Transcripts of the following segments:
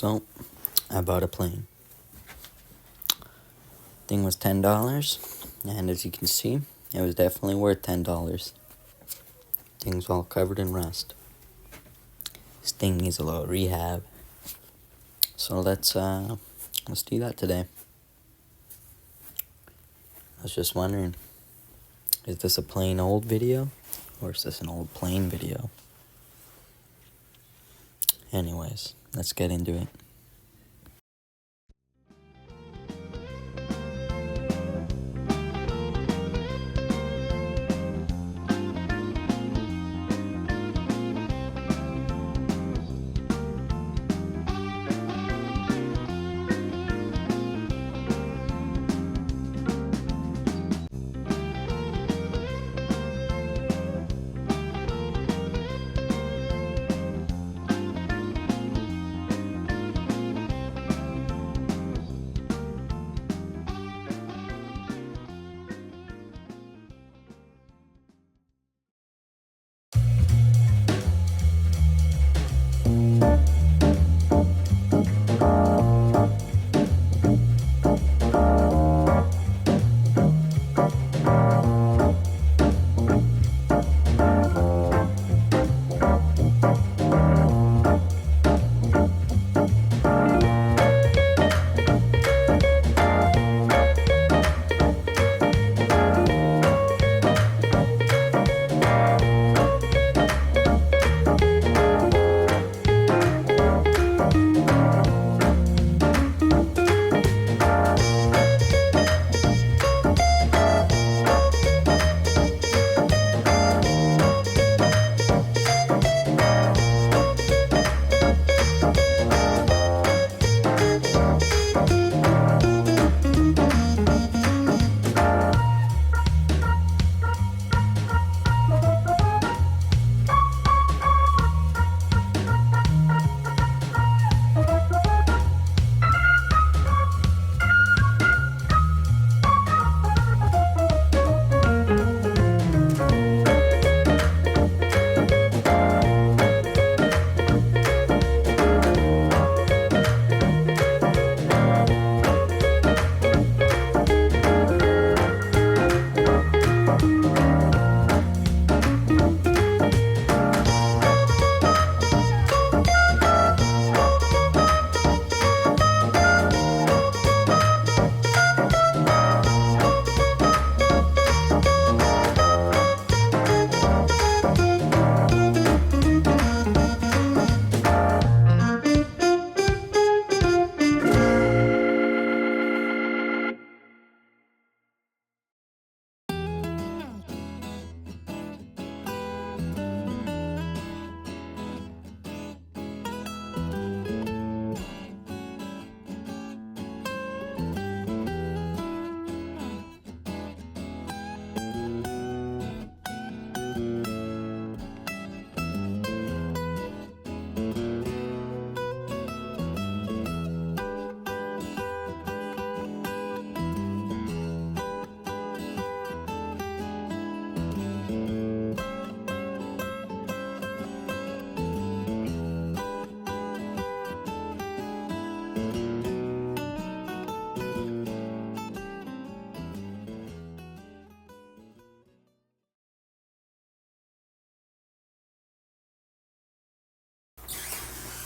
So, I bought a plane. Thing was $10, and as you can see, it was definitely worth $10. Thing's all covered in rust. This thing needs a little rehab. So let's do that today. I was just wondering, is this a plain old video, or is this an old plane video? Anyways, let's get into it.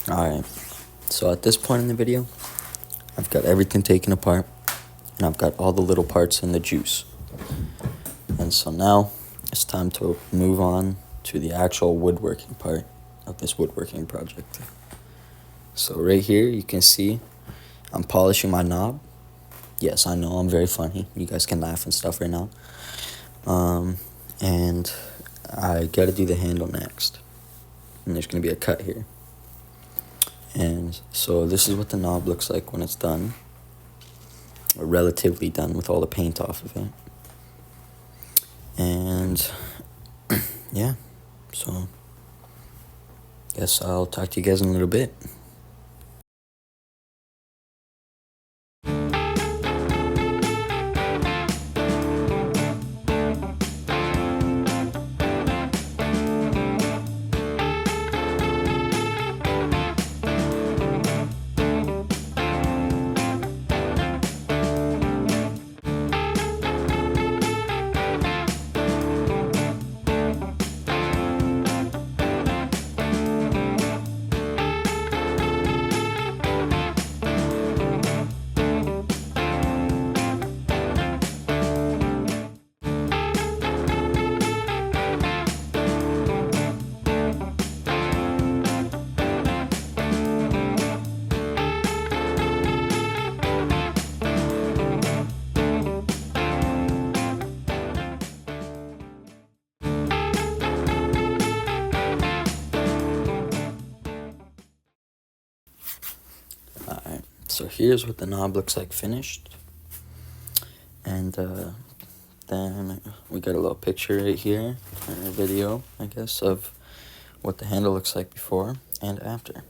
Alright, so at this point in the video, I've got everything taken apart, and I've got all the little parts in the juice. And so now, it's time to move on to the actual woodworking part of this woodworking project. So right here, you can see I'm polishing my knob. Yes, I know, I'm very funny. You guys can laugh and stuff right now. And I gotta do the handle next. And there's gonna be a cut here. And so this is what the knob looks like when it's done. Or relatively done with all the paint off of it. And yeah, so guess I'll talk to you guys in a little bit. So here's what the knob looks like finished. And then we got a little picture right here, or a video, I guess, of what the handle looks like before and after,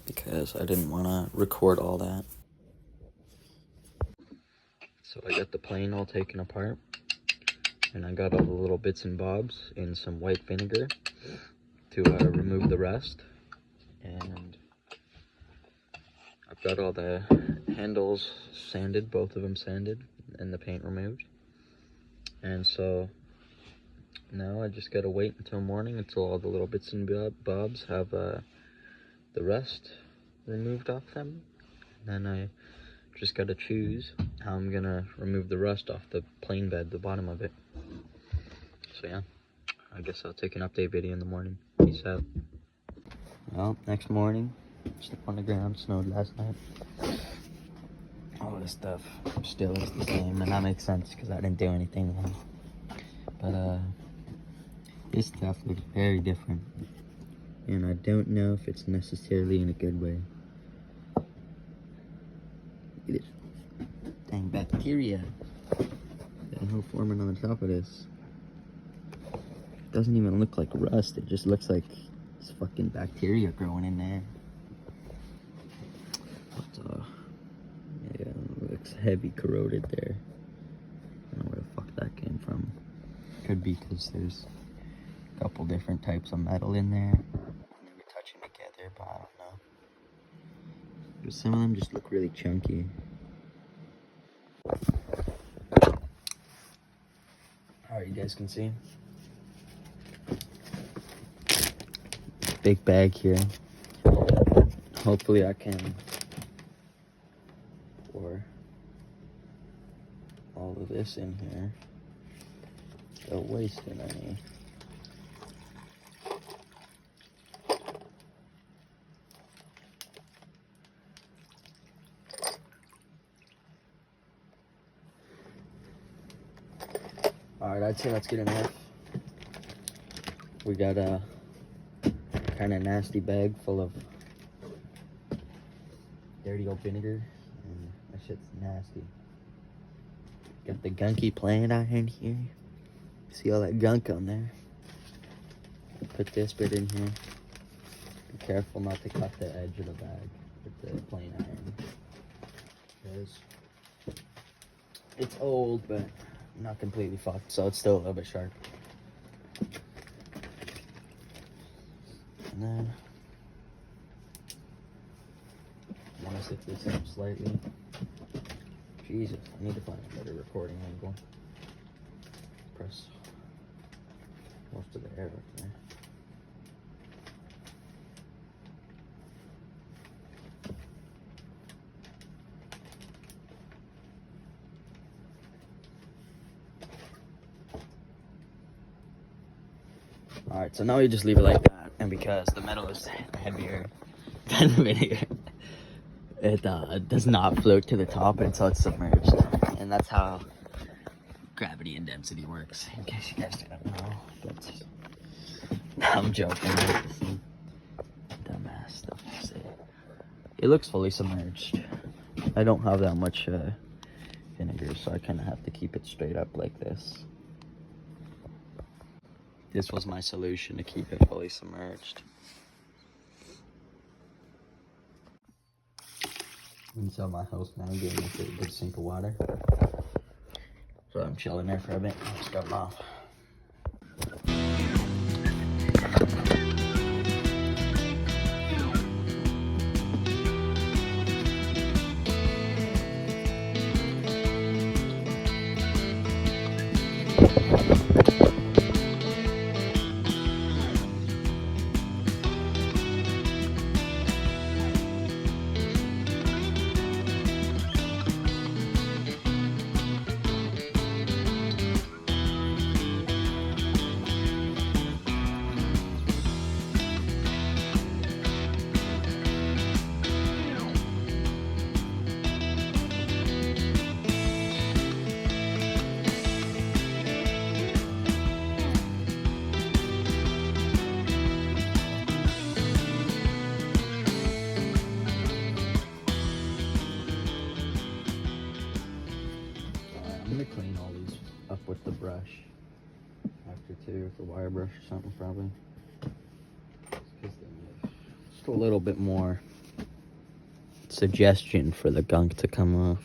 because I didn't want to record all that. So I got the plane all taken apart, and I got all the little bits and bobs in some white vinegar to remove the rust. And I've got all the handles sanded, both of them sanded, and the paint removed. And so now I just gotta wait until morning, until all the little bits and bobs have the rust removed off them. And then I just gotta choose how I'm gonna remove the rust off the plane bed, the bottom of it. So yeah, I guess I'll take an update video in the morning. Peace out. Well, next morning, stepped on the ground, snowed last night. All this stuff still is the same, and that makes sense because I didn't do anything wrong. But this stuff looks very different, and I don't know if it's necessarily in a good way. Look at this dang bacteria. Got a whole forming on the top of this. It doesn't even look like rust, it just looks like there's fucking bacteria growing in there. But, yeah, it looks heavy corroded there. I don't know where the fuck that came from. Could be because there's a couple different types of metal in there. They were touching together, but I don't know. But some of them just look really chunky. Alright, you guys can see. Big bag here. Hopefully I can pour all of this in here without wasting any. Alright, I'd say let's get enough. We got a kind of nasty bag full of dirty old vinegar, and that shit's nasty. Got the gunky plant out in here. See all that gunk on there? Put this bit in here. Be careful not to cut the edge of the bag with the plain iron, because it's old but not completely fucked, so it's still a little bit sharp. And then I want to zip this up slightly. Jesus, I need to find a better recording angle. Press most of the air up there. Alright, so now you just leave it like that, and because the metal is heavier than the vinegar, it does not float to the top until it's submerged. And that's how gravity and density works, in case you guys didn't know. But I'm joking. Some dumbass stuff to say. It looks fully submerged. I don't have that much vinegar, so I kind of have to keep it straight up like this. This was my solution to keep it fully submerged. Inside my house now, getting a good sink of water. So I'm chilling there for a bit. I'm starting off. up with the brush after too, with the wire brush or something probably. Just a little bit more suggestion for the gunk to come off.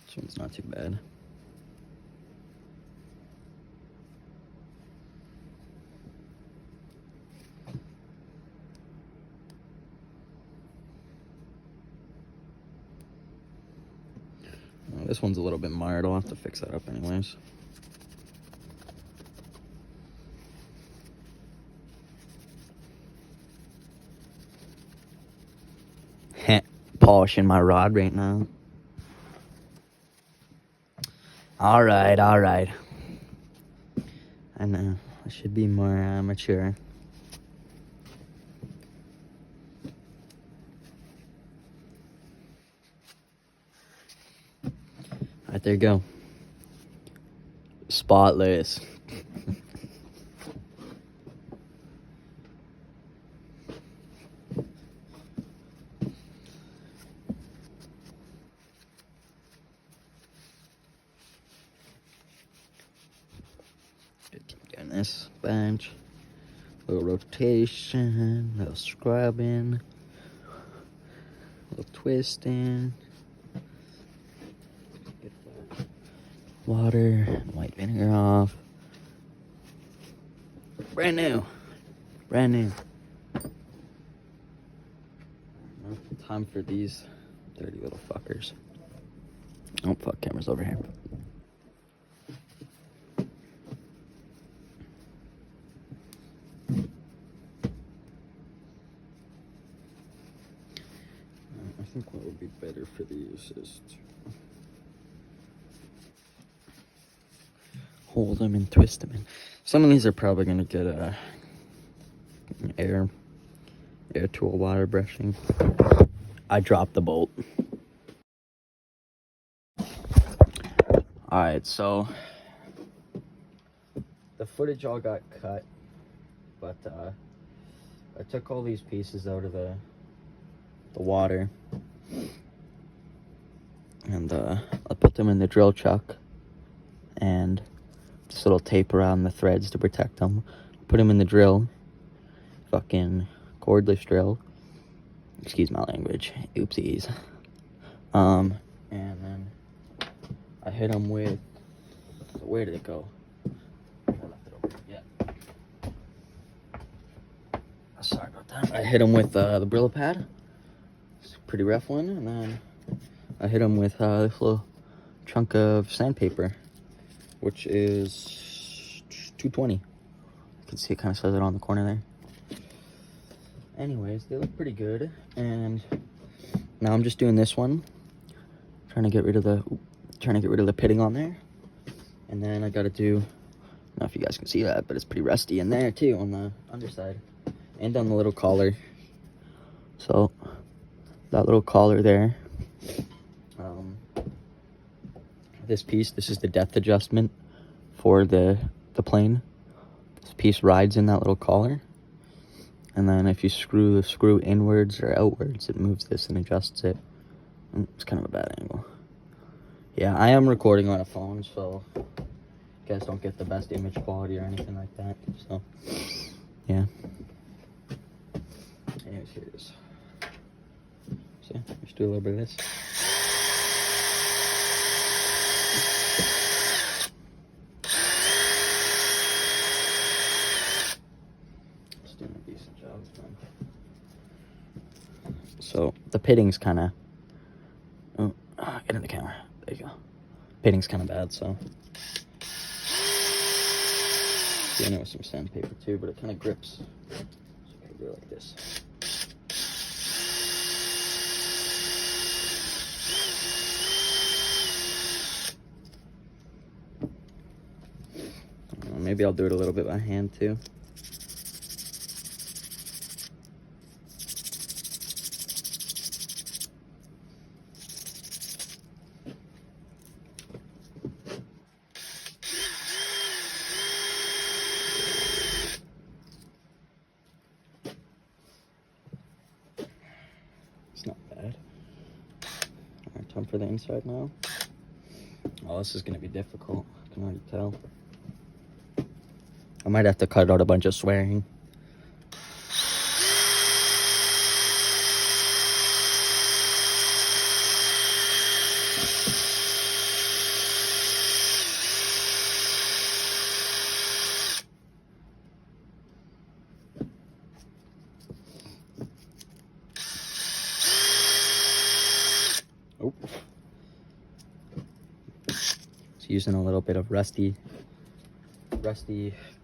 This one's not too bad. This one's a little bit mired. I'll have to fix that up anyways. Polishing my rod right now. All right. I know. I should be more mature. Alright, there you go. Spotless. Keep doing this bench. Little rotation, little scrubbing, little twisting. Water, white vinegar off. Brand new. Time for these dirty little fuckers. Oh fuck, camera's over here. I think what would be better for these is to hold them and twist them in. Some of these are probably gonna get an air tool wire brushing. I dropped the bolt. Alright, so the footage all got cut, but I took all these pieces out of the water and I put them in the drill chuck and just a little tape around the threads to protect them. Put them in the drill, fucking cordless drill. Excuse my language. Oopsies. And then I hit them with. Where did it go? I left it over. Yeah. Sorry about that. I hit them with the Brillo pad. It's a pretty rough one, and then I hit them with this little chunk of sandpaper, which is 220. You can see it kind of says it on the corner there. Anyways, they look pretty good, and now I'm just doing this one, trying to get rid of the pitting on there, and then I gotta do. I don't know if you guys can see that, but it's pretty rusty in there too on the underside, and on the little collar. So that little collar there. This piece, this is the depth adjustment for the plane. This piece rides in that little collar. And then if you screw the screw inwards or outwards, it moves this and adjusts it. It's kind of a bad angle. Yeah, I am recording on a phone, so you guys don't get the best image quality or anything like that. So, yeah. Anyways, here it is. So, let's do a little bit of this. So the pitting's kind of, get in the camera. There you go. Pitting's kind of bad, so doing it with some sandpaper too, but it kind of grips. So I can do it like this. Maybe I'll do it a little bit by hand too. It's not bad. Time for the inside now. Oh, this is gonna be difficult. I can already tell. I might have to cut out a bunch of swearing. Oh. Just using a little bit of rusty,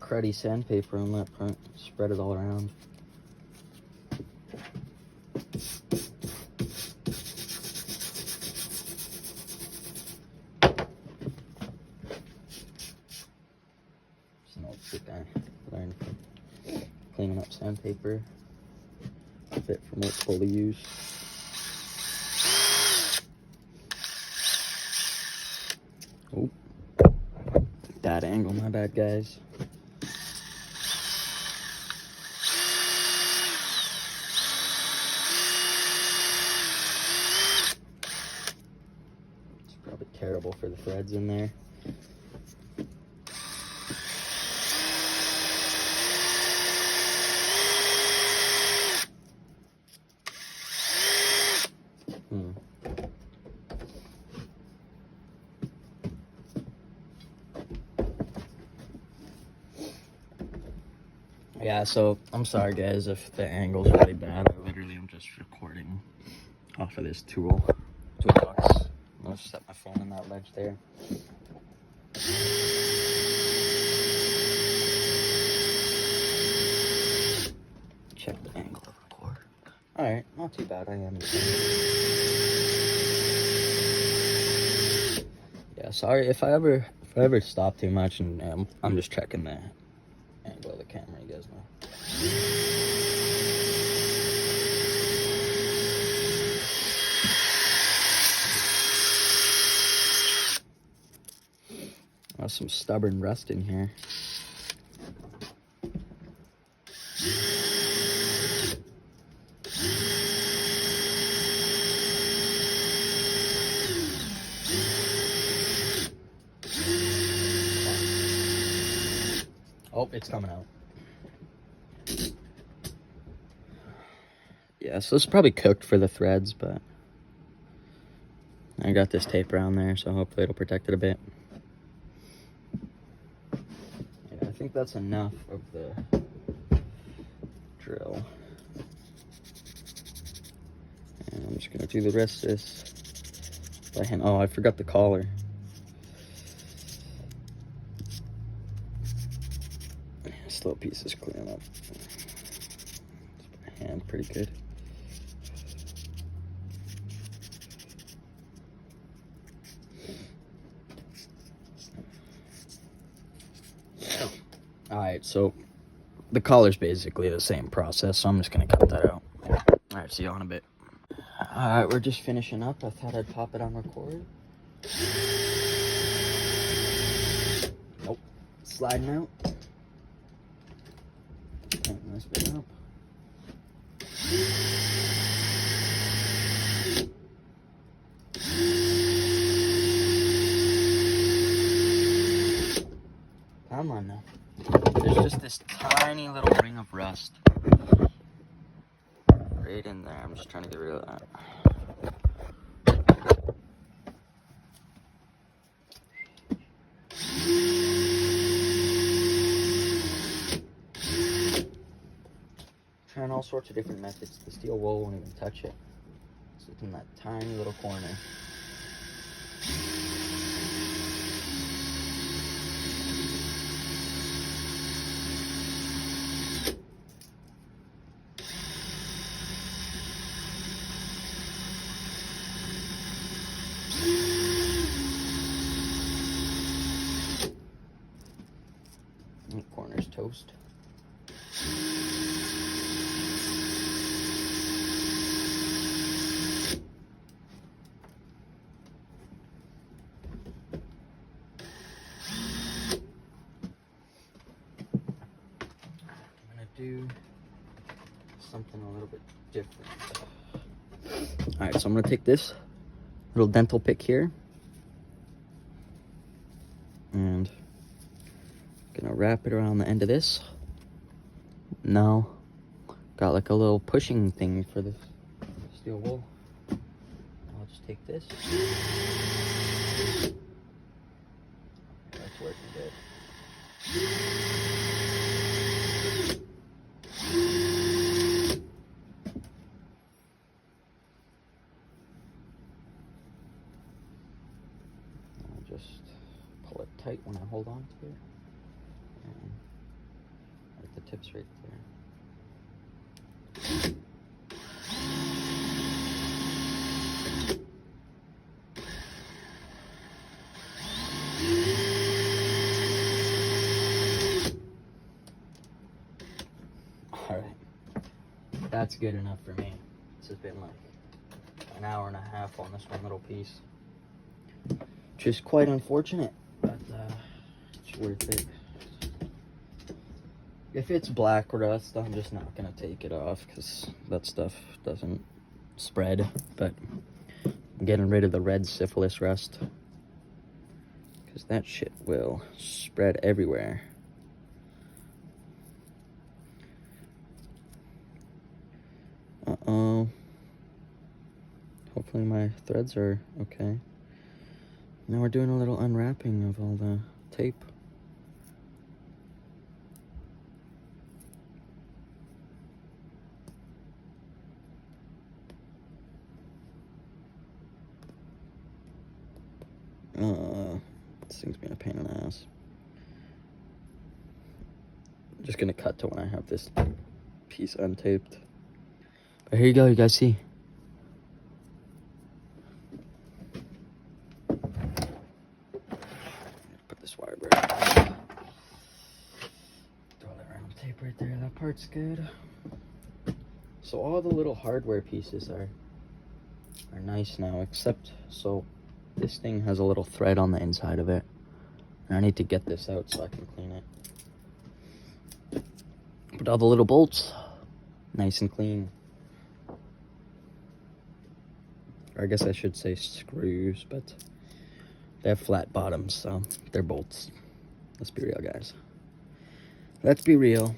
cruddy sandpaper on that front. Spread it all around. Just an old trick I learned from cleaning up sandpaper. A bit from what Foley used. Oh, that angle, my bad, guys. It's probably terrible for the threads in there. Yeah, so I'm sorry guys if the angle's really bad. I literally am just recording off of this toolbox. I'll just set my phone on that ledge there. Check the angle of record. Alright, not too bad. I am. Yeah, sorry if I ever stop too much, and I'm just checking the angle of the camera, you guys know. There's some stubborn rust in here. Oh, it's coming out. Yeah, so this is probably cooked for the threads, but I got this tape around there, so hopefully it'll protect it a bit. Yeah, I think that's enough of the drill. And I'm just gonna do the rest of this by hand. Oh, I forgot the collar. This little piece is clearing up. Just by hand, pretty good. Alright, so the collar's basically the same process, so I'm just gonna cut that out. Alright, see you in a bit. Alright, we're just finishing up. I thought I'd pop it on record. Nope. Sliding out. Tighten this bit up. Come on now. There's just this tiny little ring of rust right in there. I'm just trying to get rid of that. Trying all sorts of different methods. The steel wool won't even touch it. It's in that tiny little corner. And corner's toast. Do something a little bit different. Alright, so I'm gonna take this little dental pick here. And gonna wrap it around the end of this. Now, got like a little pushing thing for the steel wool. I'll just take this. That's working good. I'll just pull it tight when I hold on to it. And like the tips right there. Alright, that's good enough for me. This has been like an hour and a half on this one little piece. Which is quite unfortunate, but it's worth it. If it's black rust, I'm just not gonna take it off because that stuff doesn't spread. But I'm getting rid of the red syphilis rust because that shit will spread everywhere. Uh-oh. Hopefully my threads are okay. Now we're doing a little unwrapping of all the tape. This thing's being a pain in the ass. I'm just gonna cut to when I have this piece untaped. But here you go, you guys see. Put this wire back. Throw that round tape right there. That part's good. So all the little hardware pieces are nice now, except so this thing has a little thread on the inside of it. And I need to get this out so I can clean it. But all the little bolts, nice and clean. Or I guess I should say screws, but they have flat bottoms, so they're bolts. Let's be real, guys. Let's be real.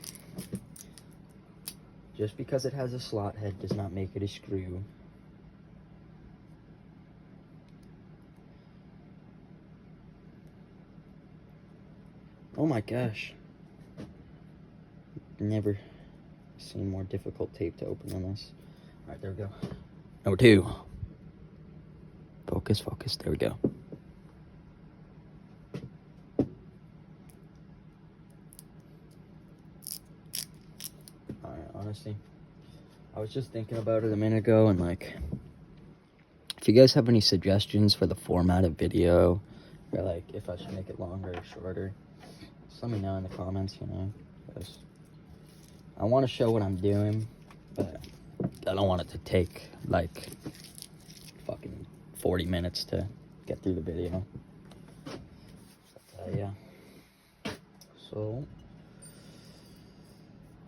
Just because it has a slot head does not make it a screw. Oh my gosh. Never seen more difficult tape to open than this. Alright, there we go. Number 2. Focus, focus. There we go. Alright, honestly, I was just thinking about it a minute ago, and like, if you guys have any suggestions for the format of video, or like if I should make it longer or shorter, just let me know in the comments, you know, because I want to show what I'm doing, but I don't want it to take like fucking 40 minutes to get through the video. But, yeah. So,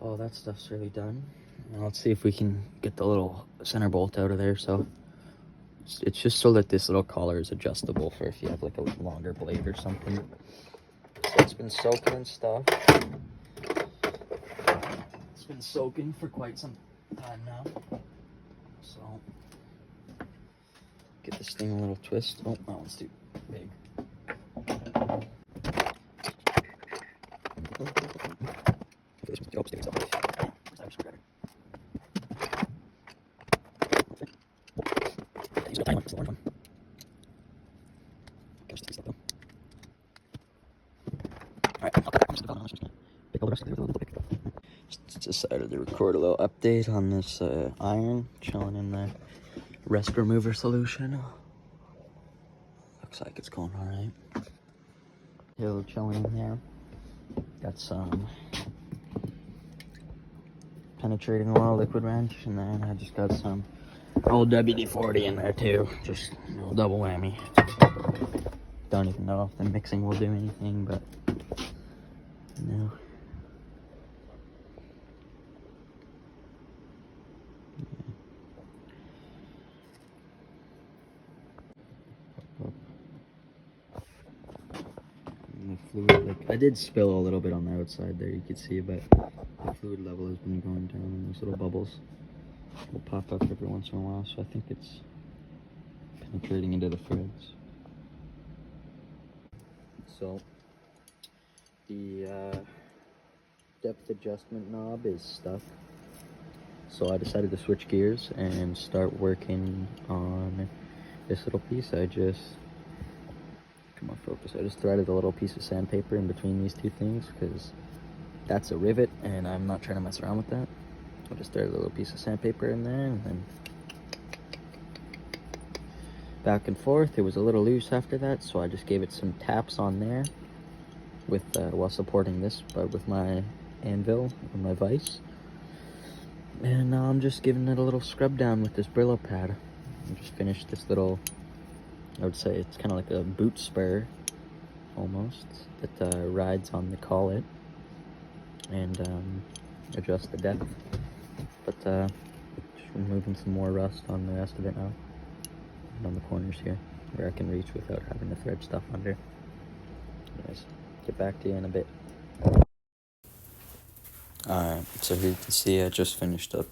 all that stuff's really done. Now let's see if we can get the little center bolt out of there. So it's just so that this little collar is adjustable for if you have like a longer blade or something. So it's been soaking and stuff. It's been soaking for quite some time now. So get this thing a little twist. Oh, that one's too big. Just decided to record a little update on this iron chilling in the rest remover solution. Looks like it's going all right. Still chilling in there. Got some penetrating oil liquid wrench, and then I just got some old WD-40 in there too. Just a little double whammy. Don't even know if the mixing will do anything, but no. like, I did spill a little bit on the outside there, you could see, but the fluid level has been going down and these little bubbles will pop up every once in a while, so I think it's penetrating into the threads. So the depth adjustment knob is stuck, so I decided to switch gears and start working on this little piece. I just threaded a little piece of sandpaper in between these two things because that's a rivet and I'm not trying to mess around with that. I just threaded a little piece of sandpaper in there and then back and forth. It was a little loose after that, so I just gave it some taps on there with while supporting this, but with my anvil or my vise. And now I'm just giving it a little scrub down with this Brillo pad. I just finished this little, I would say it's kind of like a boot spur almost that rides on the collet and adjusts the depth. But just removing some more rust on the rest of it now, and on the corners here where I can reach without having to thread stuff under. Anyways, get back to you in a bit. Alright, so here you can see I just finished up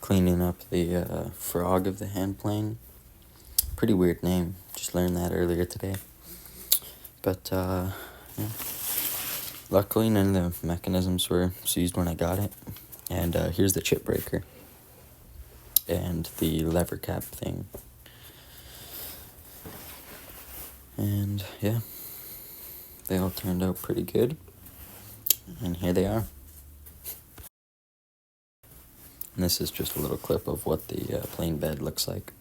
cleaning up the frog of the hand plane. Pretty weird name, just learned that earlier today. But yeah. Luckily none of the mechanisms were seized when I got it. And here's the chip breaker and the lever cap thing. And yeah, they all turned out pretty good. And here they are. And this is just a little clip of what the plane bed looks like.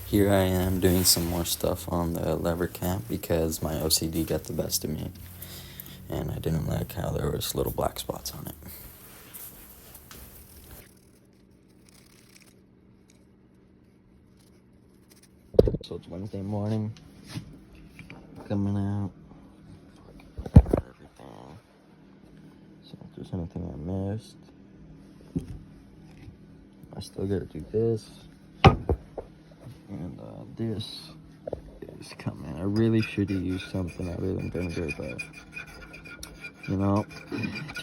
Here I am doing some more stuff on the lever cap because my OCD got the best of me. And I didn't like how there was little black spots on it. So it's Wednesday morning. Coming out. Everything. So if there's anything I missed, I still gotta do this. And this is coming. I really should have used something other than vinegar, but you know,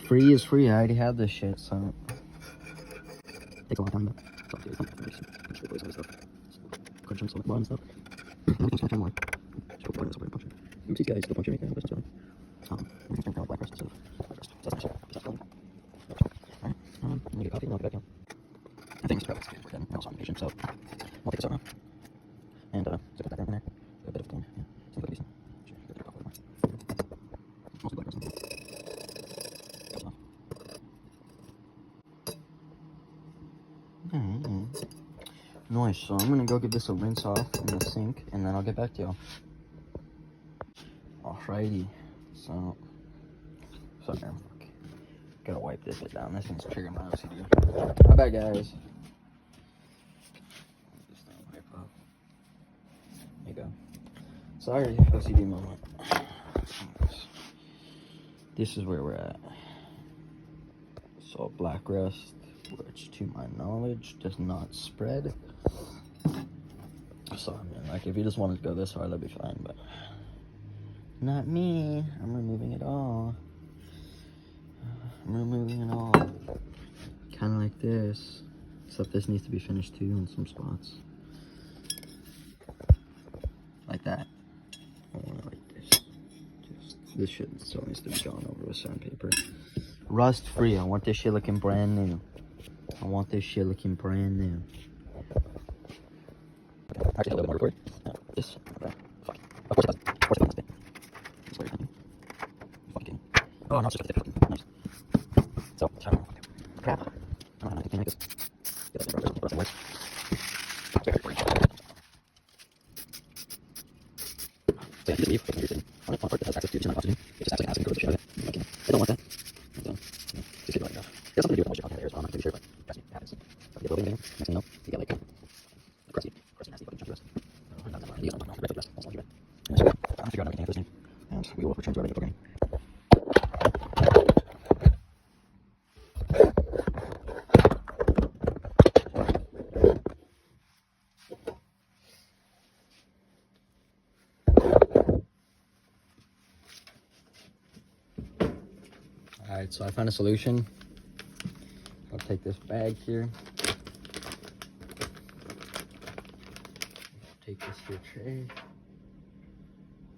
free is free. I already have this shit, so it takes a long time. But so I'll do it. Just replace all this stuff. Crunching some more and stuff. And we can just more. Just put this over and punch it. You see, guys, still punch anything, but it's chilling. We can turn down black rust instead of white rust. So that's nice. Just filling. Alright, I'm gonna get coffee and I'll get back down. I think Mr. Kravitz is working. I'm also on vacation, so I'll take this out now. And so put that down in there. A bit of clean. Yeah, seems like decent. Sure, get a bit of coffee more. Mostly black rust. Nice, so I'm gonna go give this a rinse off in the sink and then I'll get back to y'all. Alrighty, so sorry, gotta wipe this bit down. This thing's triggering my OCD. My bad, guys. Just wipe up. There you go. Sorry, OCD moment. This is where we're at. So black rust, which to my knowledge does not spread. So I mean, like, if you just wanted to go this far, that'd be fine, but not me. I'm removing it all. I'm removing it all. Kind of like this, except this needs to be finished too in some spots. Like that. Or like this. Just this shit still needs to be gone over with sandpaper. Rust free. I want this shit looking brand new. I want this shit looking brand new. Actually, a little more recorded. This. Fuck. Of course it does. Of course it does. That's what you're thinking. Fucking. Oh, no, it's just like nice. So, crap. I don't know how to make this. Get that in the works. So, yeah, you leave. Take your on a part that has access to too much oxygen. It just acts like acid and goes to shit out of it. Like, I don't want that. So, just keep going enough. It has something to do with how much content there is, but I'm not really sure, but trust me, it happens. So, if you get building there, next thing you know, you get like crusty nasty fucking chunky rust. You don't know the rest of the rest. That's all you get. So, I'm figuring out everything for this thing, and we will return to our regular programming. Alright, so I found a solution. I'll take this bag here. Take this here tray.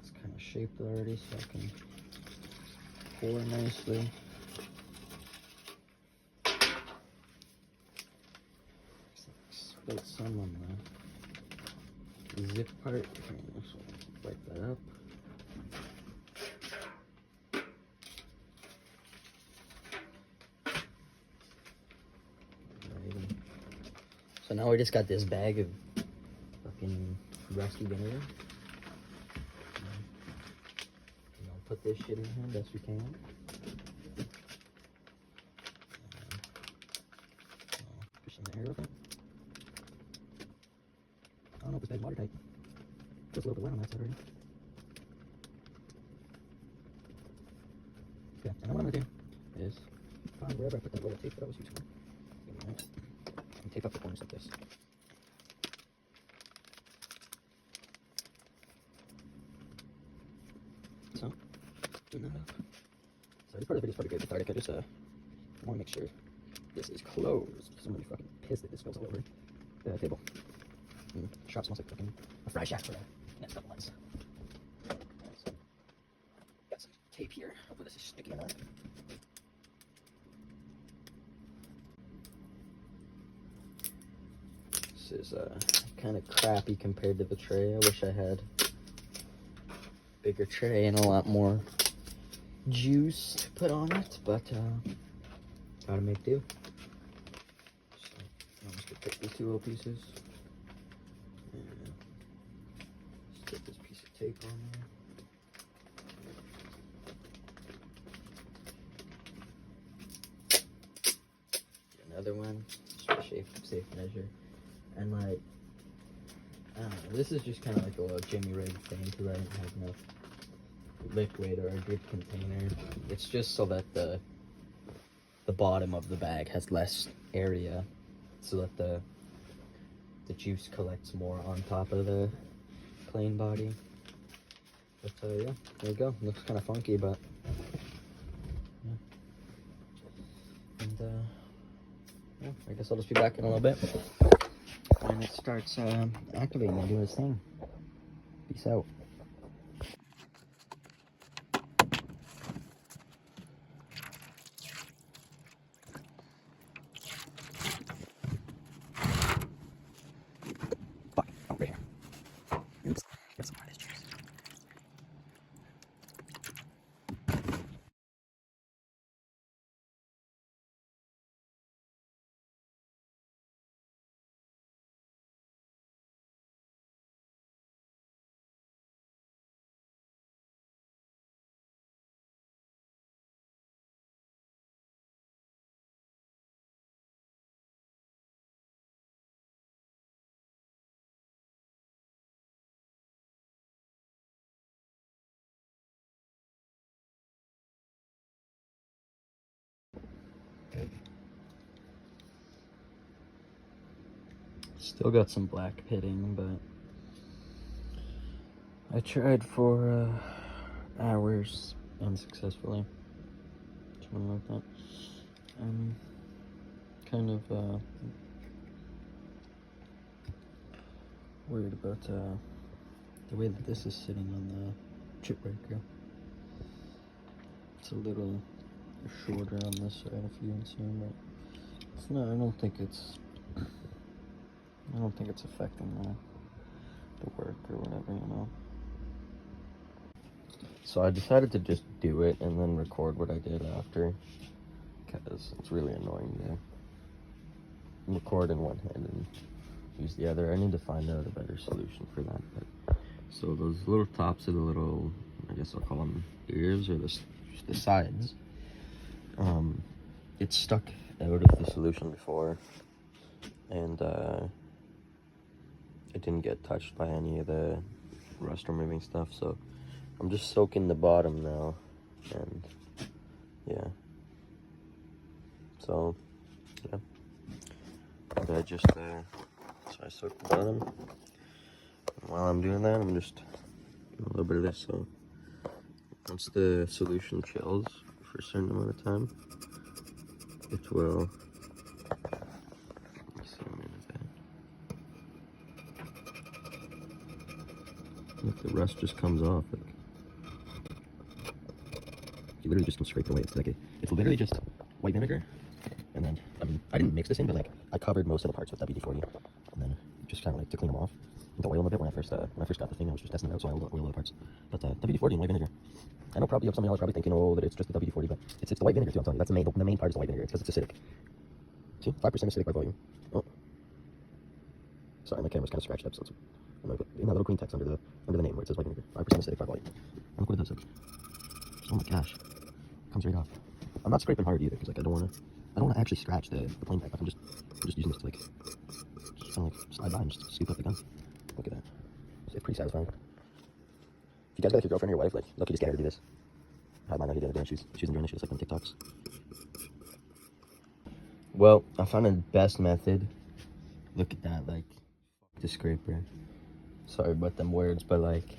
It's kind of shaped already, so I can pour nicely. Spilled some on the zip part. So wipe that up. So now we just got this bag of fucking rusty vinegar. You know, put this shit in here best we can. Push in the air with it. I don't know if this bag's watertight. Just a little bit wet on that side already. Okay, and then what I'm gonna do is find wherever I put that little tape that I was using. And tape up the corners like this. So, doing that up. So this part of the video is probably good cathartic. I just want to make sure this is closed. Because I'm gonna be fucking pissed that this goes all over the table. The shop smells like fucking a fry shack for the next couple months. So, got some tape here. Hopefully this is sticky enough. This is kind of crappy compared to the tray. I wish I had a bigger tray and a lot more juice to put on it, but gotta make do. So I'm just gonna take these two little pieces and stick this piece of tape on there. Another one, just for safe measure. And like, I don't know, this is just kind of like a little Jimmy Rig thing because I didn't have enough liquid or a good container. It's just so that the bottom of the bag has less area, so that the juice collects more on top of the plain body. But yeah, there you go. Looks kind of funky, but yeah. And yeah, I guess I'll just be back in a little bit. And it starts activating and doing its thing. Peace out. Fuck, over here. Oops, got some more of this juice. Still got some black pitting, but I tried for hours unsuccessfully. Something like that. I'm kind of worried about the way that this is sitting on the chip breaker. It's a little shorter on this side if you can see, but it's not. I don't think it's affecting the work or whatever, you know. So I decided to just do it and then record what I did after, because it's really annoying to record in one hand and use the other. I need to find out a better solution for that. But, so those little tops of the little, I guess I'll call them ears, or the sides, it's stuck out of the solution before, and it didn't get touched by any of the rust removing stuff, so I'm just soaking the bottom now, and yeah. So yeah, and I just so I soak the bottom. And while I'm doing that, I'm just doing a little bit of this. So once the solution chills for a certain amount of time, it will. If the rust just comes off, like, you literally just can scrape it away. It's literally just white vinegar, and then I didn't mix this in, but like I covered most of the parts with WD-40, and then just kind of like to clean them off, and to oil them a bit. When I first got the thing, I was just testing it out, so I oiled the parts. But WD-40 and white vinegar. I know probably some of y'all are probably thinking, oh, that it's just the WD-40, but it's the white vinegar too. I'm telling you, that's the main part is the white vinegar. It's because it's acidic. See, 5% acidic by volume. Oh, sorry, my camera's kind of scratched up, so it's in that little green text under the name where it says white vinegar. 5% acidic by volume. And look what it does. Oh my gosh, comes right off. I'm not scraping hard either because like I don't want to actually scratch the plain back. Like I'm just using this to like just kind of like slide by and just scoop up the gun. Look at that. It's pretty satisfying. If you guys got like your girlfriend or your wife, like look, you just get her to do this. I had mine already the other day. She's enjoying it. She was like on TikToks. Well, I found the best method. Look at that, like the scraper. Sorry about them words, but like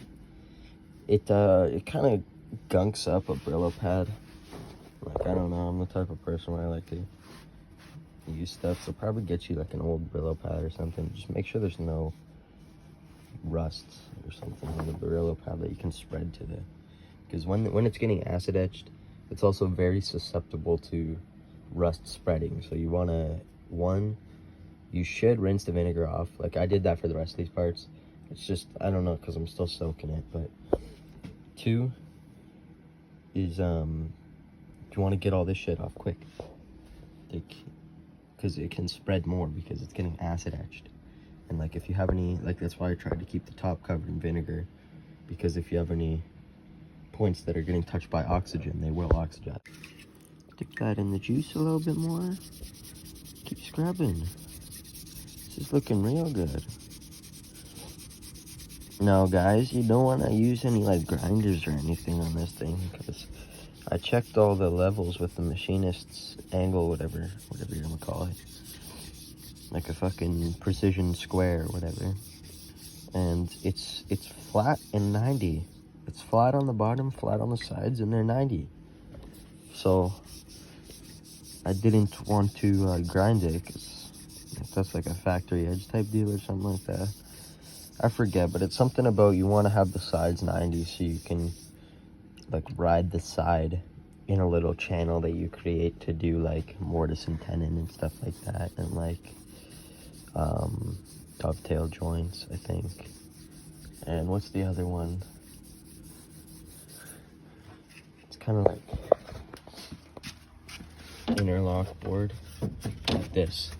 it kind of gunks up a Brillo pad. Like I don't know, I'm the type of person where I like to use stuff, so probably get you like an old Brillo pad or something. Just make sure there's no rust or something on the Brillo pad that you can spread to the, because when it's getting acid etched, it's also very susceptible to rust spreading. So you want to, you should rinse the vinegar off. Like I did that for the rest of these parts. It's just, I don't know, because I'm still soaking it. But 2 is you want to get all this shit off quick, because it can spread more because it's getting acid etched. And like if you have any, like that's why I tried to keep the top covered in vinegar, because if you have any points that are getting touched by oxygen, they will oxidize. Stick that in the juice a little bit more. Keep scrubbing. This is looking real good. Now guys, you don't want to use any like grinders or anything on this thing, because I checked all the levels with the machinist's angle, whatever you're gonna call it, like a fucking precision square or whatever, and it's flat and 90. It's flat on the bottom, flat on the sides, and they're 90. So I didn't want to grind it, because that's like a factory edge type deal or something like that. I forget, but it's something about you want to have the sides 90 so you can like ride the side in a little channel that you create to do like mortise and tenon and stuff like that, and like dovetail joints, I think. And what's the other one? It's kind of like interlock board, like this,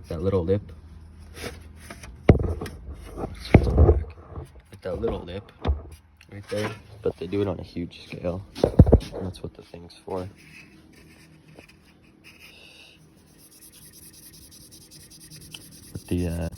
that little lip. Like that little lip right there, but they do it on a huge scale. And that's what the thing's for. But the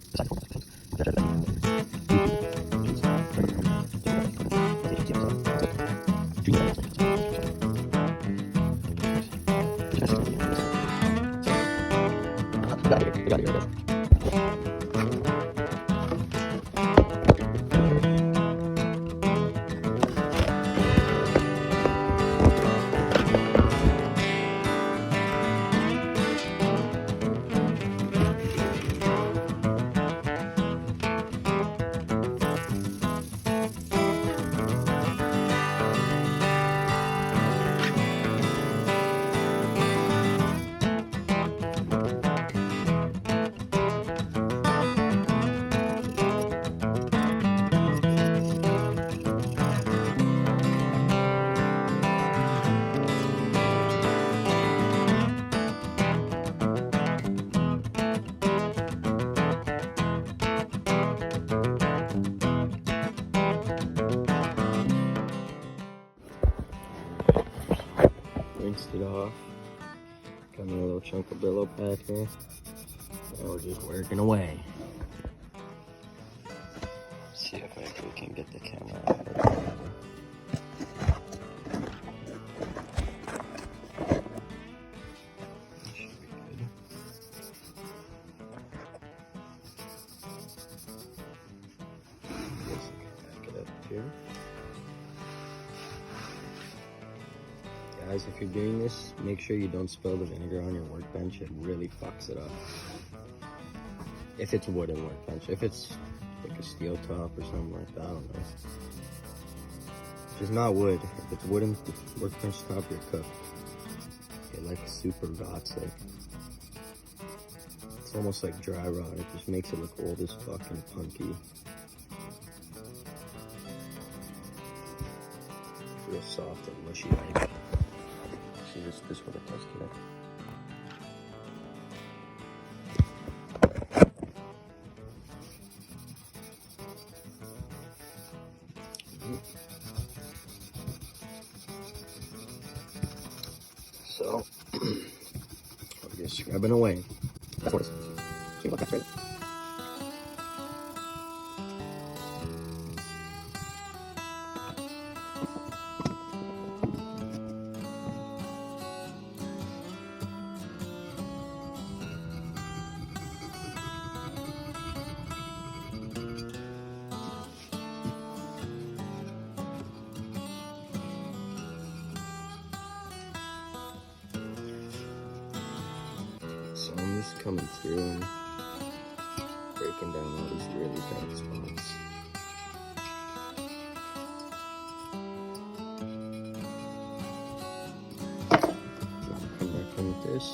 rinsed it off. Got me a little chunk of Brillo pad here. And we're just working away. See if we can get the camera out of it. Guys, if you're doing this, make sure you don't spill the vinegar on your workbench. It really fucks it up. If it's a wooden workbench. If it's like a steel top or something like that, I don't know. If it's not wood, if it's wooden workbench top, you're cooked. Okay, like super Gothic. It's almost like dry rot. It just makes it look old as fuck and punky. Real soft and mushy like. See, this is what it does to it. So, I'm just scrubbing away. That's what it is. See what that's right. So I'm just coming through and breaking down all these really dark spots. Come back in with this.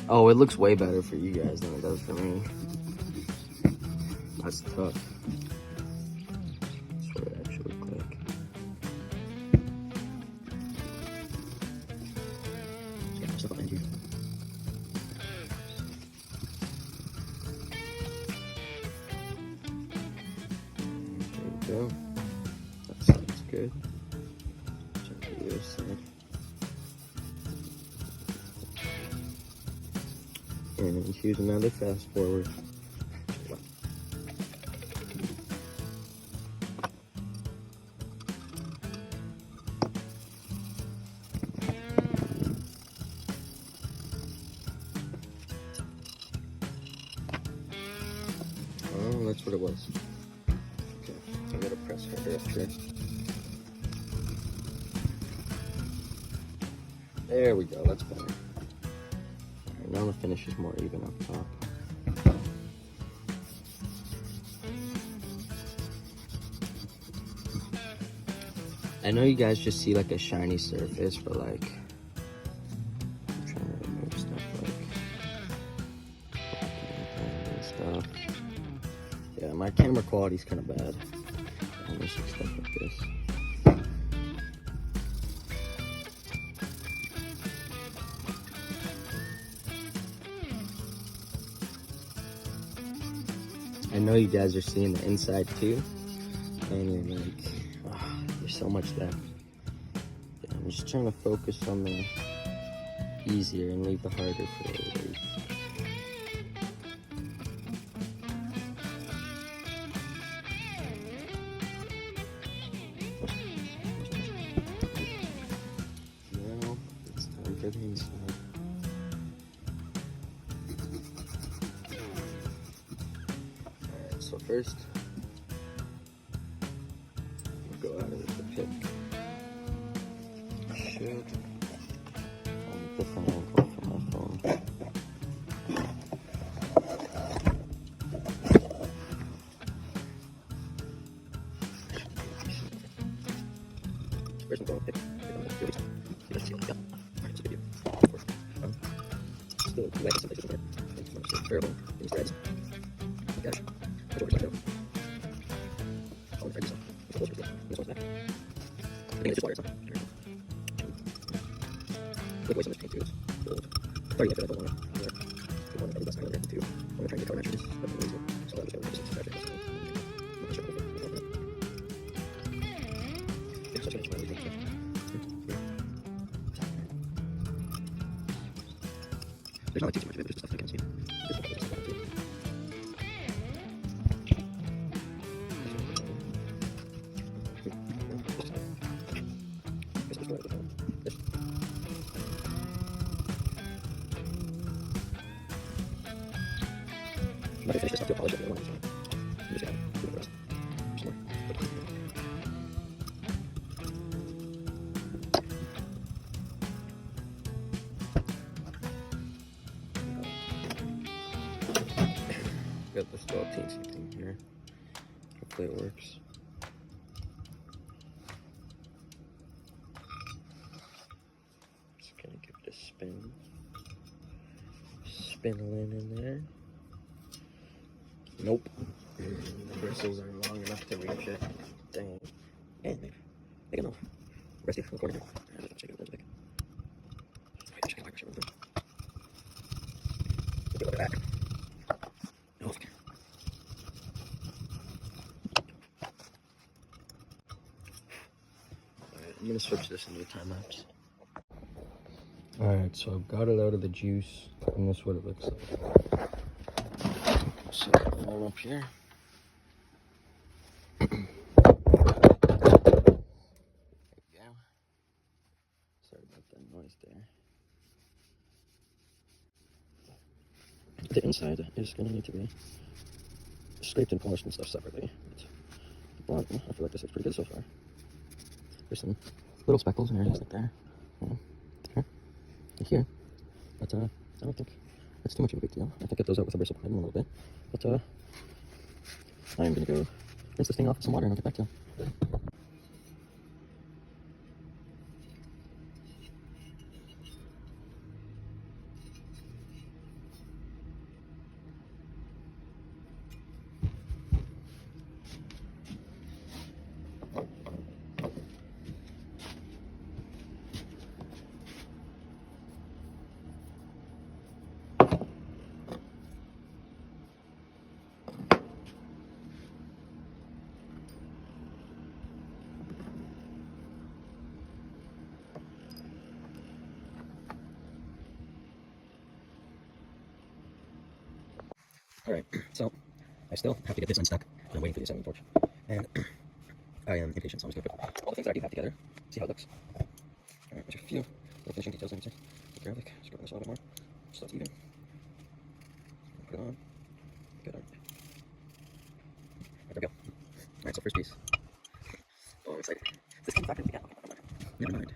Oh, it looks way better for you guys than it does for me. That's tough. That's what it actually looked like. Just stuff behind you. There we go. That side's good. Check the other side. And here's another fast forward. Oh, that's what it was. Okay, I gotta press harder up here. There we go, that's better. Now the finish is more even up top. I know you guys just see like a shiny surface, but like I'm trying to remove stuff like stuff. Yeah, my camera quality's kind of bad. I'm missing stuff like this. I know you guys are seeing the inside too, and you're like, oh, there's so much there. Yeah, I'm just trying to focus on the easier and leave the harder for later. Now it's time for the inside. So first, we'll go at it with the pick. Should on a different angle from my phone. First, I'm going to pick on the field. Let's see what I got. Alright, so video. Still wet, some places in there. It's terrible. These threads. Gosh. I think it's just water, it's not. Look away so much paint too, it's gold. Starting after that, I don't want to. I want to best I want to too. I'm going to try and get color matches, but I'm going to. So that was going to be There's not like too much of it, but just the stuff that I can see. Just the stuff that I can see. I'm not gonna finish this, I'll have to polish up the other one. I'm just gonna do the rest. Just more. Got this little teensy thing here. Hopefully it works. Just gonna give it a spin. Spindling in there. Nope. The bristles are long enough to reach it. Dang. And maybe. Big enough. Rusty, recording here. Let's check it out. That's big. Wait, check it out. Check it out. Look at that. No, okay. Alright, I'm gonna switch this into a time lapse. Alright, so I've got it out of the juice, and this is what it looks like. So, all up here. There we go. Sorry about that noise there. The inside is going to need to be scraped and polished and stuff separately. But the bottom, I feel like this looks pretty good so far. There's some little speckles and areas like there. There. And here. But I don't think that's too much of a big deal. I can get those out with a bristle pad in a little bit. But I'm going to go rinse this thing off with some water and I'll get back to you. Alright, so I still have to get this unstuck. I'm waiting for the assembly torch. And I am impatient, so I'm just going to put all the things that I do have together, see how it looks. Alright, there's a few little finishing details I need to take care of, like screwing this a little bit more, just so it's even. Put it on. Good, alright. There we go. Alright, so first piece. Oh, I'm excited. This came back in the gap. Never mind.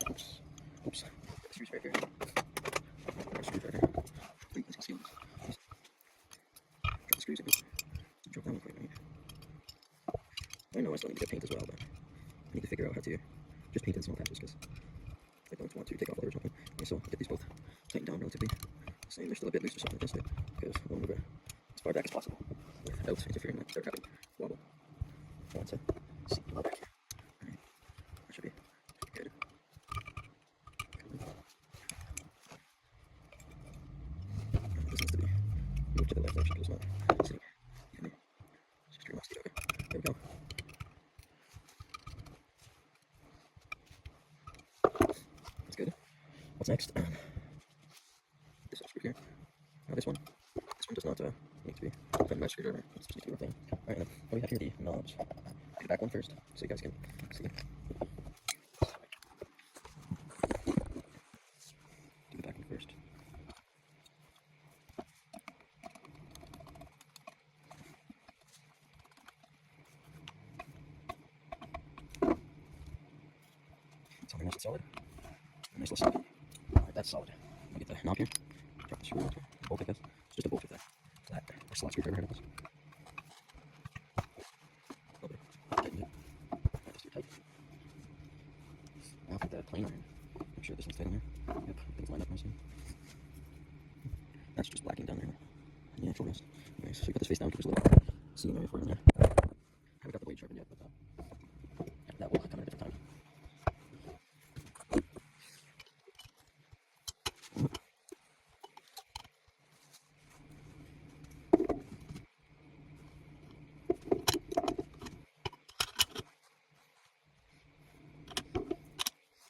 Oops. Oops. The screws right here. Screws in. Drop that one quite right. I know I still need to get paint as well, but I need to figure out how to just paint in small patches because I don't want to take off layers or something. Okay, so get these both tightened down relatively the same. They're still a bit loose or something like this, because I want to move it as far back as possible without interfering with their having wobble. I want to see a little back here. Alright, that should be good. This needs to be moved to the left edge because it's not sitting in there. It's just rusty. Okay, there we go. That's good. What's next? This screw here. This one does not need to be done by a screwdriver. It's just a little thing. Alright, then what do we have here? The knobs. Do the back one first, so you guys can see. Do the back one first. Something nice and solid. Nice little solid. Alright, that's solid. I'll get the knob here. Drop the screw into it. Bolt, I guess. It's just a bolt with that flat or slot screwdriver head on this. Tighten it. Just too tight. I'll put that plain iron. Make sure this one's tight on there. Yep, things lined up nicely. That's just blacking down there. And the actual rest. Anyways, so you got this face down, keep this little seam area for it in there. I haven't got the blade sharpened yet, but that will come at a different time.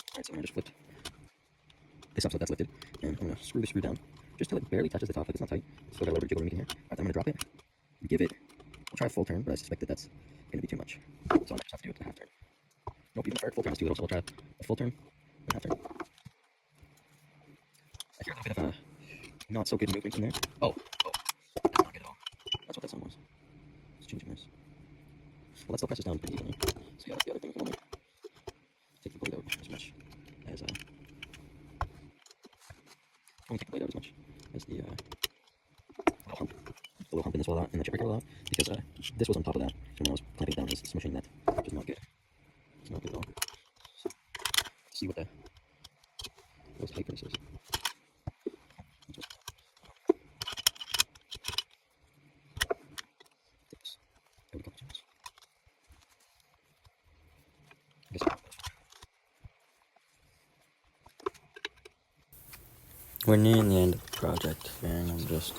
Alright, so I just flipped this episode that's lifted. And I'm gonna screw the screw down just till it barely touches the top, like it's not tight. Still got a little bit of jiggle making here. Alright, I'm gonna drop it, give it, we'll try a full turn, but I suspect that that's gonna be too much. So I might just have to do it to half turn. Nope, even full turn is too little, so we'll try a full turn and half turn. I hear a little bit of a not so good movement in there. Oh, not good at all. That's what that sound was. Just changing this. Well, that still presses down pretty evenly. So yeah, that's the other thing we can only take the blade out as much as only take the blade out as much as the little hump in this wall out, and the chip breaker wall out, because this was on top of that. So when I was clamping down, it was smushing that, which is not good. It's not good at all. So, let's see what those tightness is. We're nearing the end of the project here, and I'm just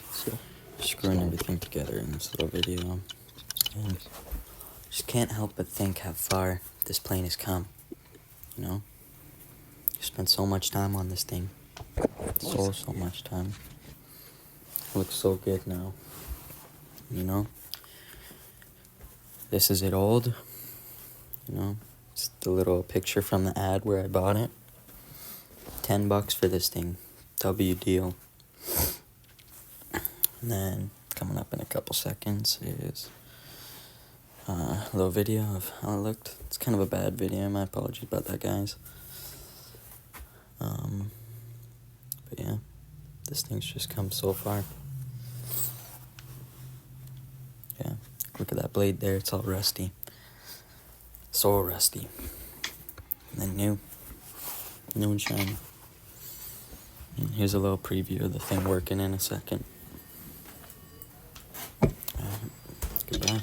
screwing everything together in this little video. And just can't help but think how far this plane has come. You know? You spent so much time on this thing. So much time. It looks so good now. You know? This is it old. You know? It's the little picture from the ad where I bought it. $10 for this thing. W deal. And then coming up in a couple seconds is a little video of how it looked. It's kind of a bad video. My apologies about that, guys. But yeah, this thing's just come so far. Yeah, look at that blade there. It's all rusty. So rusty. And then new and shiny. And here's a little preview of the thing working in a second. Goodbye.